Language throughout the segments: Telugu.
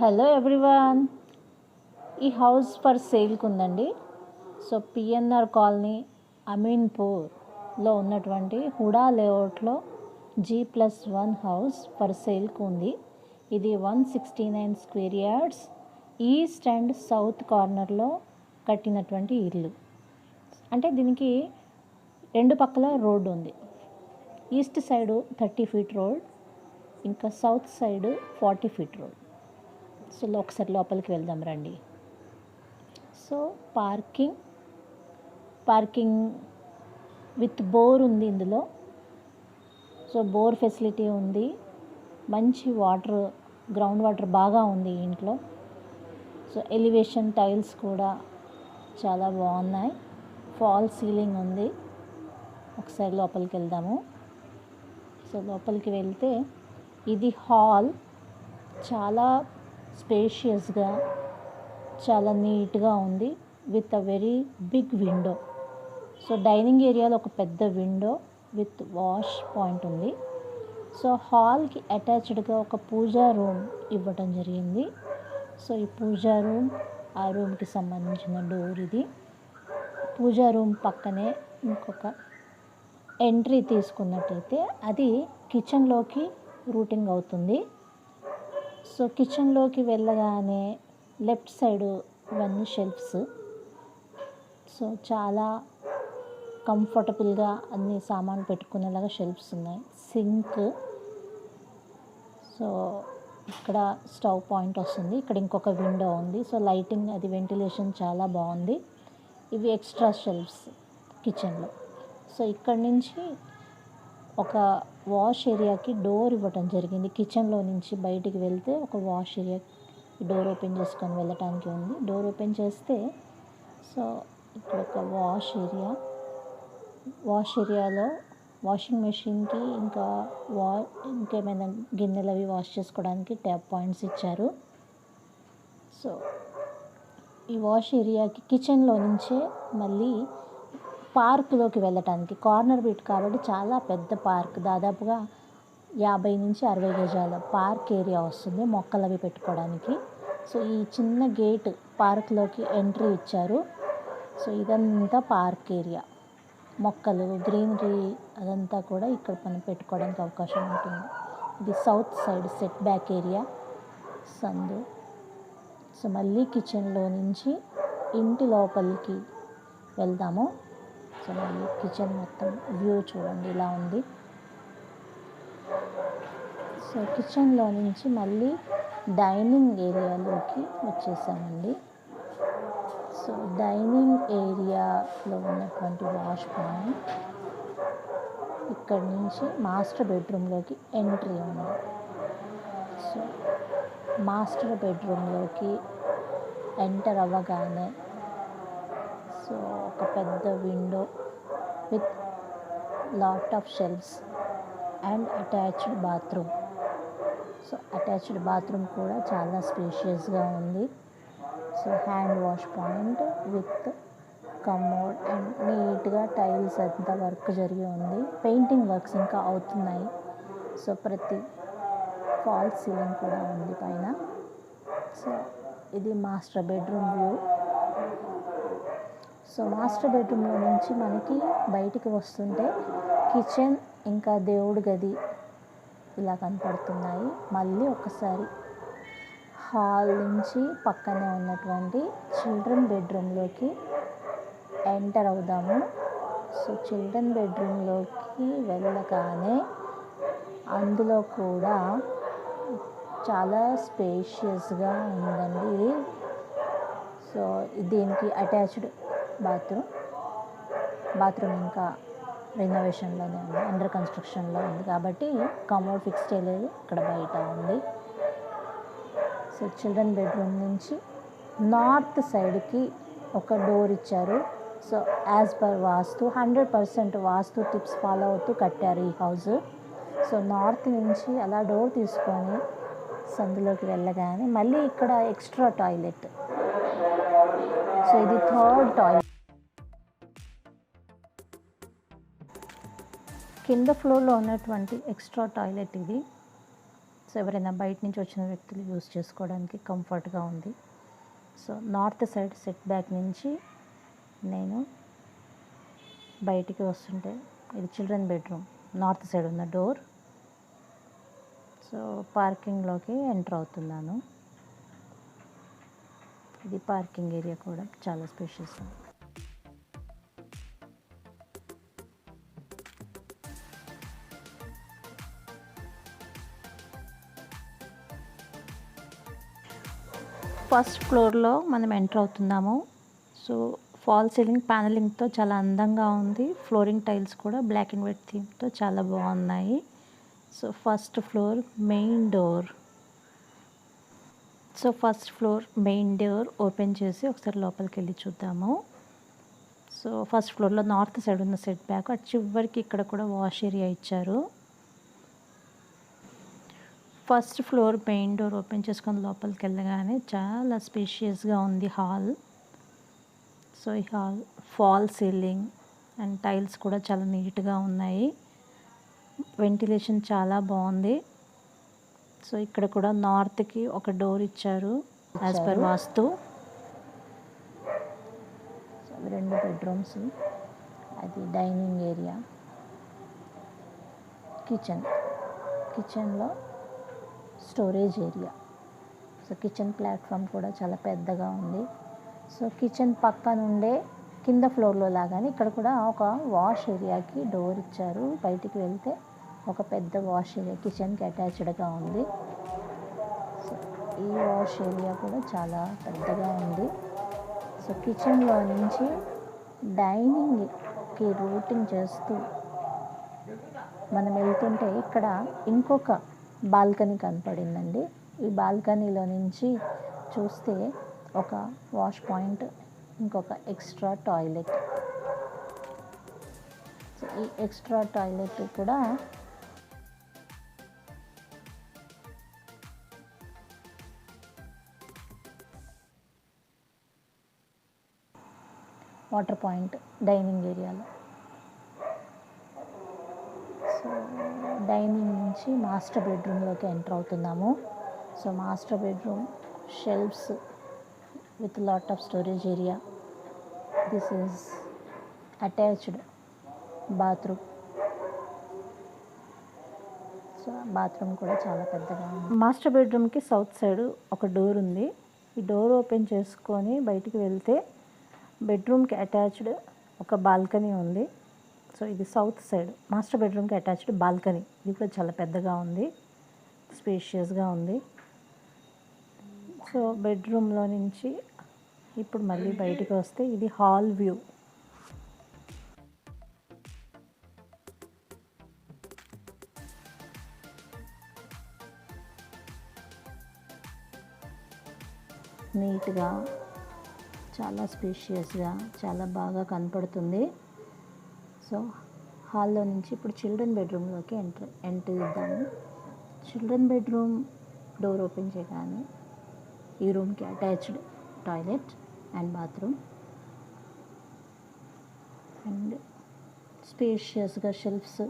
హలో ఎవ్రీవన్, ఈ హౌస్ ఫర్ సేల్కి ఉందండి. సో పిఎన్ఆర్ కాలనీ అమీన్పూర్లో ఉన్నటువంటి హుడా లేఅవుట్లో G+1 హౌస్ ఫర్ సేల్కి ఉంది. ఇది 169 square yards east and south కార్నర్లో కట్టినటువంటి ఇల్లు. అంటే దీనికి రెండు పక్కల రోడ్డు ఉంది. ఈస్ట్ సైడు 30 ఫీట్ రోడ్, ఇంకా south side 40 feet road. So ఒకసారి లోపలికి వెళ్దాం రండి. సో పార్కింగ్ విత్ బోర్ ఉంది ఇందులో. సో బోర్ ఫెసిలిటీ ఉంది, మంచి వాటర్, గ్రౌండ్ వాటర్ బాగా ఉంది ఇంట్లో. సో ఎలివేషన్ టైల్స్ కూడా చాలా బాగున్నాయి, ఫాల్ సీలింగ్ ఉంది. ఒకసారి లోపలికి వెళ్దాము. సో లోపలికి వెళ్తే ఇది హాల్, చాలా స్పేషియస్గా, చాలా నీట్గా ఉంది with a very big window. So dining ఏరియాలో ఒక పెద్ద విండో విత్ వాష్ పాయింట్ ఉంది. సో హాల్కి అటాచ్డ్గా ఒక పూజా రూమ్ ఇవ్వటం జరిగింది. సో ఈ పూజా రూమ్, ఆ రూమ్కి సంబంధించిన డోర్ ఇది. పూజా రూమ్ పక్కనే ఇంకొక ఎంట్రీ తీసుకున్నట్టయితే అది కిచెన్లోకి రూటింగ్ అవుతుంది. సో కిచెన్లోకి వెళ్ళగానే లెఫ్ట్ సైడ్ ఇవన్నీ షెల్ఫ్స్. సో చాలా కంఫర్టబుల్గా అన్ని సామాన్లు పెట్టుకునేలాగా షెల్ఫ్స్ ఉన్నాయి. సింక్, సో ఇక్కడ స్టవ్ పాయింట్ వస్తుంది. ఇక్కడ ఇంకొక విండో ఉంది. సో లైటింగ్, అది వెంటిలేషన్ చాలా బాగుంది. ఇవి ఎక్స్ట్రా షెల్ఫ్స్ కిచెన్లో. సో ఇక్కడ నుంచి ఒక వాష్ ఏరియాకి డోర్ ఇవ్వటం జరిగింది. కిచెన్లో నుంచి బయటికి వెళ్తే ఒక వాష్ ఏరియా డోర్ ఓపెన్ చేసుకొని వెళ్ళటానికి ఉంది. డోర్ ఓపెన్ చేస్తే సో ఇక్కడ ఒక వాష్ ఏరియాలో వాషింగ్ మెషిన్కి ఇంకా ఇంకేమైనా గిన్నెలు అవి వాష్ చేసుకోవడానికి ట్యాప్ పాయింట్స్ ఇచ్చారు. సో ఈ వాష్ ఏరియాకి కిచెన్లో నుంచే మళ్ళీ పార్క్లోకి వెళ్ళటానికి, కార్నర్ బిట్ కాబట్టి చాలా పెద్ద పార్క్, దాదాపుగా 50 నుంచి 60 గజాల పార్క్ ఏరియా వస్తుంది మొక్కలు అవి పెట్టుకోవడానికి. సో ఈ చిన్న గేట్ పార్క్లోకి ఎంట్రీ ఇచ్చారు. సో ఇదంతా పార్క్ ఏరియా, మొక్కలు, గ్రీనరీ అదంతా కూడా ఇక్కడ మనం పెట్టుకోవడానికి అవకాశం ఉంటుంది. ఇది south side set back area, సందు. సో మళ్ళీ కిచెన్లో నుంచి ఇంటి లోపలికి వెళ్దాము. సో మళ్ళీ కిచెన్ మొత్తం వ్యూ చూడండి ఇలా ఉంది. సో కిచెన్లో నుంచి మళ్ళీ డైనింగ్ ఏరియాలోకి వచ్చేసామండి. సో డైనింగ్ ఏరియాలో ఉన్నటువంటి వాష్ పాయింట్, ఇక్కడ నుంచి మాస్టర్ బెడ్రూమ్లోకి ఎంట్రీ ఉంది. సో మాస్టర్ బెడ్రూమ్లోకి ఎంటర్ అవ్వగానే సో ఒక పెద్ద window with lot of shelves and attached bathroom. So attached bathroom కూడా చాలా స్పేషియస్గా ఉంది. So hand wash point with commode and నీట్గా టైల్స్ అంతా వర్క్ జరిగి ఉంది. పెయింటింగ్ వర్క్స్ ఇంకా అవుతున్నాయి. సో ప్రతి ఫాల్ సీలింగ్ కూడా ఉంది పైన. సో ఇది master bedroom view. So master బెడ్రూమ్లో నుంచి మనకి బయటికి వస్తుంటే కిచెన్ ఇంకా దేవుడి గది ఇలా కనపడుతున్నాయి. మళ్ళీ ఒకసారి హాల్ నుంచి పక్కనే ఉన్నటువంటి చిల్డ్రన్ బెడ్రూమ్లోకి ఎంటర్ అవుదాము. సో చిల్డ్రన్ బెడ్రూమ్లోకి వెళ్ళగానే అందులో కూడా చాలా స్పేషియస్గా ఉందండి. సో దీనికి అటాచ్డ్ బాత్రూమ్ ఇంకా రెనోవేషన్లోనే ఉంది, అండర్ కన్స్ట్రక్షన్లో ఉంది కాబట్టి కమోడ్ ఫిక్స్ చేయలేదు, ఇక్కడ బయట ఉంది. సో చిల్డ్రన్ బెడ్రూమ్ నుంచి నార్త్ సైడ్కి ఒక డోర్ ఇచ్చారు. సో యాజ్ పర్ వాస్తు 100% వాస్తు టిప్స్ ఫాలో అవుతూ కట్టారు ఈ హౌస్. సో నార్త్ నుంచి అలా డోర్ తీసుకొని సందులోకి వెళ్ళగానే మళ్ళీ ఇక్కడ ఎక్స్ట్రా టాయిలెట్. సో ఇది థర్డ్ టాయిలెట్. కింద ఫ్లోర్లో ఉన్నటువంటి ఎక్స్ట్రా టాయిలెట్ ఇది. సో ఎవరైనా బయట నుంచి వచ్చిన వ్యక్తులు యూజ్ చేసుకోవడానికి కంఫర్ట్గా ఉంది. So north side set back నుంచి నేను బయటికి వస్తుంటే ఇది చిల్డ్రన్ బెడ్రూమ్, నార్త్ సైడ్ ఉన్న డోర్. సో పార్కింగ్లోకి ఎంటర్ అవుతున్నాను. ఇది పార్కింగ్ ఏరియా కూడా చాలా స్పేషియస్ ఉంది. ఫస్ట్ ఫ్లోర్లో మనం ఎంటర్ అవుతున్నాము. సో ఫాల్ సీలింగ్ ప్యానలింగ్తో చాలా అందంగా ఉంది. ఫ్లోరింగ్ టైల్స్ కూడా బ్లాక్ అండ్ వైట్ థీమ్తో చాలా బాగున్నాయి. So first floor main door. So first floor main door open చేసి ఒకసారి లోపలికి వెళ్ళి చూద్దాము. సో ఫస్ట్ ఫ్లోర్లో నార్త్ సైడ్ ఉన్న సెట్ బ్యాక్, అటు చివరికి ఇక్కడ కూడా వాష్ ఏరియా ఇచ్చారు. First floor main door open చేసుకొని లోపలికి వెళ్ళగానే చాలా స్పేషియస్గా ఉంది హాల్. సో ఈ hall fall ceiling and tiles కూడా చాలా నీట్గా ఉన్నాయి. వెంటిలేషన్ చాలా బాగుంది. సో ఇక్కడ కూడా నార్త్కి ఒక డోర్ ఇచ్చారు యాజ్ పర్ వాస్తు. సో 2 బెడ్రూమ్స్, అది డైనింగ్ ఏరియా, కిచెన్లో storage area. So kitchen platform కూడా చాలా పెద్దగా ఉంది. సో కిచెన్ పక్క నుండే కింద ఫ్లోర్లో లాగానే ఇక్కడ కూడా ఒక వాష్ ఏరియాకి డోర్ ఇచ్చారు. బయటికి వెళ్తే ఒక పెద్ద వాష్ ఏరియా కిచెన్కి అటాచ్డ్గా ఉంది. సో ఈ వాష్ ఏరియా కూడా చాలా పెద్దగా ఉంది. సో కిచెన్లో నుంచి డైనింగ్కి రూటింగ్ చేస్తూ మనం వెళ్తుంటే ఇక్కడ ఇంకొక బాల్కనీ కనపడిందండి. ఈ బాల్కనీలో నుంచి చూస్తే ఒక వాష్ పాయింట్, ఇంకొక ఎక్స్ట్రా టాయిలెట్. సో ఈ ఎక్స్ట్రా టాయిలెట్ కూడా వాటర్ పాయింట్ డైనింగ్ ఏరియాలో. సో డైనింగ్ నుంచి మాస్టర్ బెడ్రూమ్లోకి ఎంటర్ అవుతున్నాము. So master bedroom shelves with lot of storage area. This is attached bathroom. So bathroom కూడా చాలా పెద్దగా ఉంది. మాస్టర్ బెడ్రూమ్కి సౌత్ సైడ్ ఒక డోర్ ఉంది. ఈ డోర్ ఓపెన్ చేసుకొని బయటికి వెళ్తే బెడ్రూమ్కి అటాచ్డ్ ఒక బాల్కనీ ఉంది. సో ఇది సౌత్ సైడ్ మాస్టర్ బెడ్రూమ్కి అటాచ్డ్ బాల్కనీ. ఇది కూడా చాలా పెద్దగా ఉంది, స్పేషియస్గా ఉంది. సో బెడ్రూమ్లో నుంచి ఇప్పుడు మళ్ళీ బయటికి వస్తే ఇది హాల్ వ్యూ. నీట్గా, చాలా స్పేషియస్గా, చాలా బాగా కనపడుతుంది. సో హాల్లో నుంచి ఇప్పుడు చిల్డ్రన్ బెడ్రూమ్లోకి ఎంటర్ ఇద్దాము. చిల్డ్రన్ బెడ్రూమ్ డోర్ ఓపెన్ చేయగానే ఈ రూమ్కి attached toilet and bathroom and స్పేషియస్గా షెల్ఫ్స్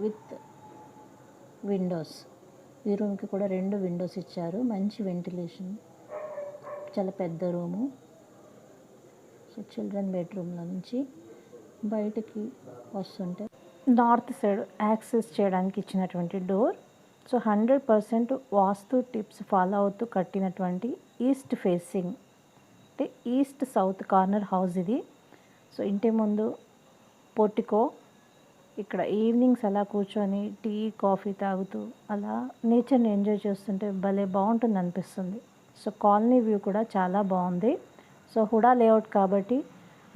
విత్ విండోస్. ఈ రూమ్కి కూడా 2 విండోస్ ఇచ్చారు, మంచి వెంటిలేషన్, చాలా పెద్ద రూము. సో చిల్డ్రన్ బెడ్రూమ్లో నుంచి బయటికి వస్తుంటే నార్త్ సైడ్ యాక్సెస్ చేయడానికి ఇచ్చినటువంటి డోర్. సో 100% వాస్తు టిప్స్ ఫాలో అవుతూ కట్టినటువంటి ఈస్ట్ ఫేసింగ్, అంటే ఈస్ట్ సౌత్ కార్నర్ హౌస్ ఇది. సో ఇంటి ముందు పోర్టికో, ఇక్కడ ఈవినింగ్స్ అలా కూర్చొని టీ కాఫీ తాగుతూ అలా నేచర్ని ఎంజాయ్ చేస్తుంటే భలే బాగుంటుంది అనిపిస్తుంది. సో కాలనీ వ్యూ కూడా చాలా బాగుంది. సో హుడా లేఅవుట్ కాబట్టి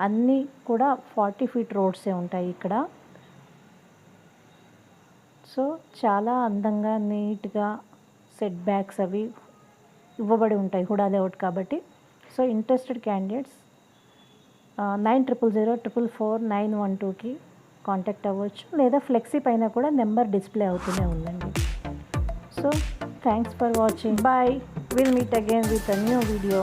అన్నీ కూడా 40 ఫీట్ రోడ్సే ఉంటాయి ఇక్కడ. సో చాలా అందంగా నీట్గా సెట్ బ్యాక్స్ అవి ఇవ్వబడి ఉంటాయి హుడా లేఅవుట్ కాబట్టి. సో ఇంట్రెస్టెడ్ క్యాండిడేట్స్ 9000044912కి కాంటాక్ట్ అవ్వచ్చు, లేదా ఫ్లెక్సీ పైన కూడా నెంబర్ డిస్ప్లే అవుతూనే ఉందండి. So thanks for watching. Bye. Will meet again with a new video.